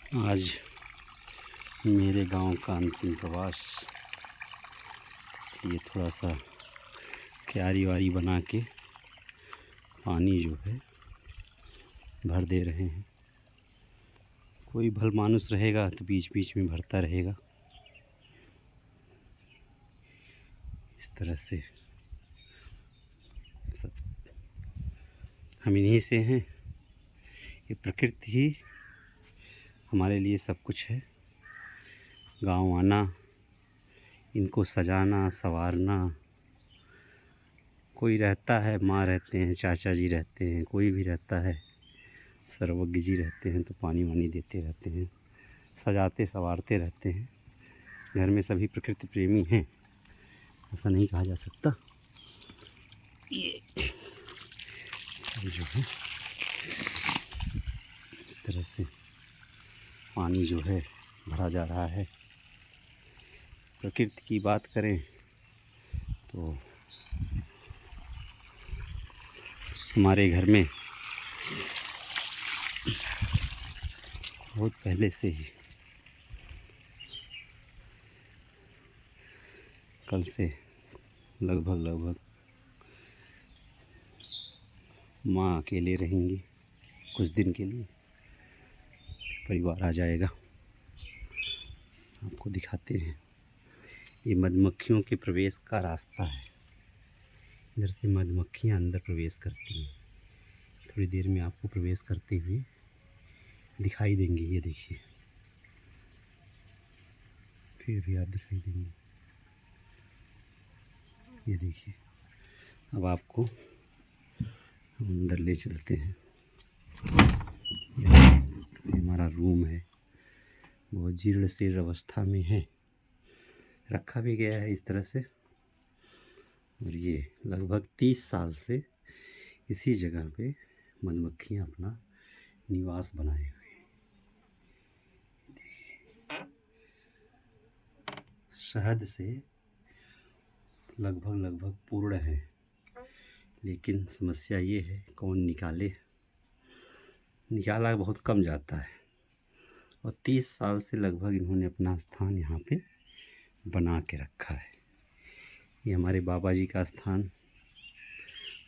आज मेरे गांव का अंतिम प्रवास, इसलिए थोड़ा सा क्यारी वारी बना के पानी जो है भर दे रहे हैं। कोई भल मानुस रहेगा तो बीच बीच में भरता रहेगा। इस तरह से सब हम इन्हीं से हैं। ये प्रकृति ही हमारे लिए सब कुछ है। गांव आना, इनको सजाना संवारना, कोई रहता है, माँ रहते हैं, चाचा जी रहते हैं, कोई भी रहता है, सर्वज्ञ जी रहते हैं तो पानी वानी देते रहते हैं, सजाते संवारते रहते हैं। घर में सभी प्रकृति प्रेमी हैं, ऐसा नहीं कहा जा सकता। ये सब जो है इस तरह से पानी जो है भरा जा रहा है। प्रकृति की बात करें तो हमारे घर में बहुत पहले से ही, कल से लगभग माँ अकेले रहेंगी कुछ दिन के लिए, परिवार आ जाएगा। आपको दिखाते हैं, ये मधुमक्खियों के प्रवेश का रास्ता है। इधर से मधुमक्खियाँ अंदर प्रवेश करती हैं। थोड़ी देर में आपको प्रवेश करते हुए दिखाई देंगे। ये देखिए, फिर भी आप दिखाई देंगे। ये देखिए, अब आपको हम अंदर ले चलते हैं। ये हमारा रूम है, बहुत जीर्ण शीर्ण अवस्था में है, रखा भी गया है इस तरह से। और ये लगभग 30 साल से इसी जगह पे मधुमक्खियाँ अपना निवास बनाए हुए हैं। शहद से लगभग पूर्ण है, लेकिन समस्या ये है कौन निकाले। निकाला बहुत कम जाता है। और 30 साल से लगभग इन्होंने अपना स्थान यहाँ पे बना के रखा है। ये हमारे बाबा जी का स्थान।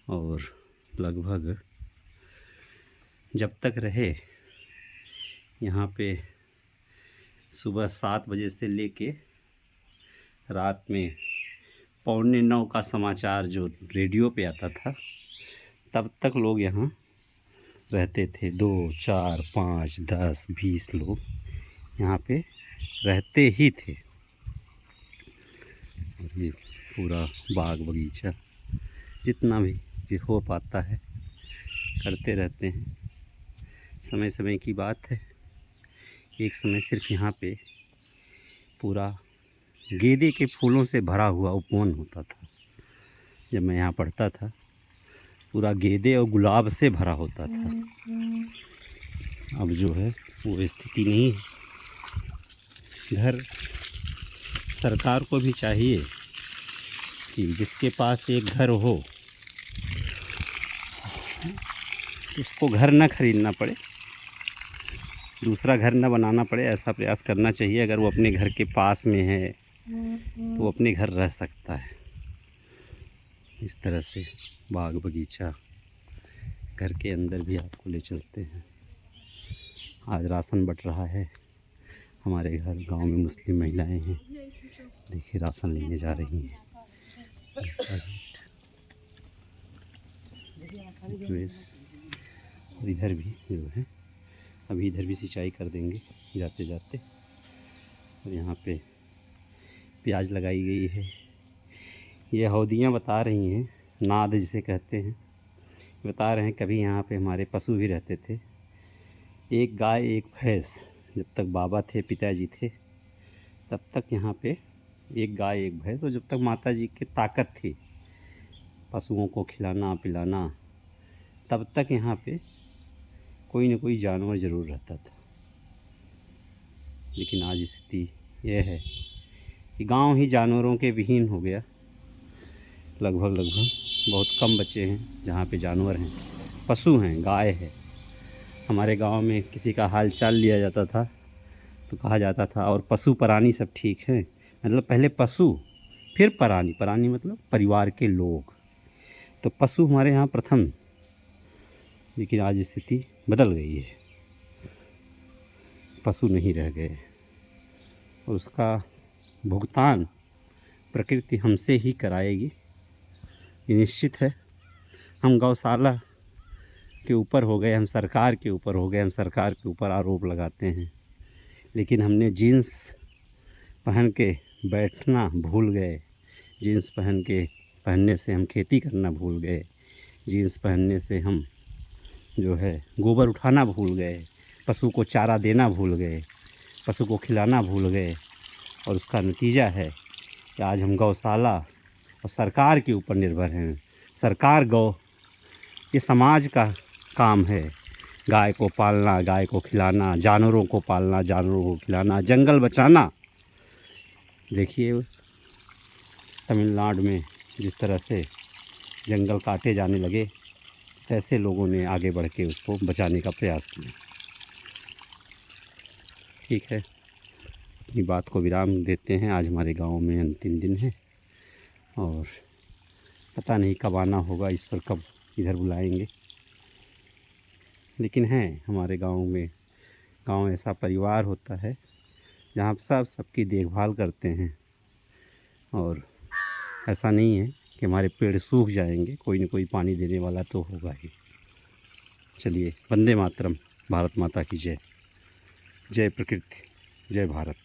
और लगभग जब तक रहे यहाँ पे, सुबह 7 बजे से लेके रात में 8:45 का समाचार जो रेडियो पे आता था, तब तक लोग यहाँ रहते थे। 2, 4, 5, 10, 20 लोग यहाँ पे रहते ही थे। और ये पूरा बाग बगीचा जितना भी जो हो पाता है करते रहते हैं। समय समय की बात है, एक समय सिर्फ यहाँ पे पूरा गेंदे के फूलों से भरा हुआ उपवन होता था। जब मैं यहाँ पढ़ता था, पूरा गेंदे और गुलाब से भरा होता था। अब जो है वो स्थिति नहीं है। घर सरकार को भी चाहिए कि जिसके पास एक घर हो उसको घर न खरीदना पड़े, दूसरा घर न बनाना पड़े, ऐसा प्रयास करना चाहिए। अगर वो अपने घर के पास में है तो वो अपने घर रह सकता है। इस तरह से बाग बगीचा, घर के अंदर भी आपको ले चलते हैं। आज राशन बट रहा है हमारे घर गांव में। मुस्लिम महिलाएं हैं, देखिए राशन लेने जा रही हैं। और इधर भी जो है, अभी इधर भी सिंचाई कर देंगे जाते जाते। और यहाँ पे प्याज लगाई गई है। ये हौदियाँ बता रही हैं, नाद जिसे कहते हैं, बता रहे हैं कभी यहाँ पे हमारे पशु भी रहते थे। एक गाय एक भैंस, जब तक बाबा थे, पिताजी थे, तब तक यहाँ पे एक गाय एक भैंस। और जब तक माता जी की ताकत थी पशुओं को खिलाना पिलाना, तब तक यहाँ पे कोई न कोई जानवर ज़रूर रहता था। लेकिन आज स्थिति यह है कि गांव ही जानवरों के विहीन हो गया। लगभग बहुत कम बचे हैं जहाँ पे जानवर हैं, पशु हैं, गाय है। हमारे गांव में किसी का हाल चाल लिया जाता था तो कहा जाता था। और पशु प्राणी सब ठीक है, मतलब पहले पशु फिर प्राणी, प्राणी मतलब परिवार के लोग। तो पशु हमारे यहाँ प्रथम, लेकिन आज स्थिति बदल गई है, पशु नहीं रह गए और उसका भुगतान प्रकृति हमसे ही कराएगी, ये निश्चित है। हम गौशाला के ऊपर हो गए, हम सरकार के ऊपर हो गए, हम सरकार के ऊपर आरोप लगाते हैं, लेकिन हमने जीन्स पहन के बैठना भूल गए। जीन्स पहनने से हम खेती करना भूल गए। जीन्स पहनने से हम जो है गोबर उठाना भूल गए, पशु को चारा देना भूल गए, पशु को खिलाना भूल गए। और उसका नतीजा है कि आज हम गौशाला और सरकार के ऊपर निर्भर हैं। सरकार ये समाज का काम है, गाय को पालना, गाय को खिलाना, जानवरों को पालना, जानवरों को खिलाना, जंगल बचाना। देखिए तमिलनाडु में जिस तरह से जंगल काटे जाने लगे, ऐसे लोगों ने आगे बढ़ के उसको बचाने का प्रयास किया। ठीक है, अपनी बात को विराम देते हैं। आज हमारे गांव में अंतिम दिन है और पता नहीं कब आना होगा, ईश्वर कब इधर बुलाएंगे। लेकिन है हमारे गांव में, गांव ऐसा परिवार होता है जहाँ सबकी देखभाल करते हैं। और ऐसा नहीं है कि हमारे पेड़ सूख जाएंगे, कोई न कोई पानी देने वाला तो होगा ही। चलिए, वंदे मातरम, भारत माता की जय। जय प्रकृति, जय भारत।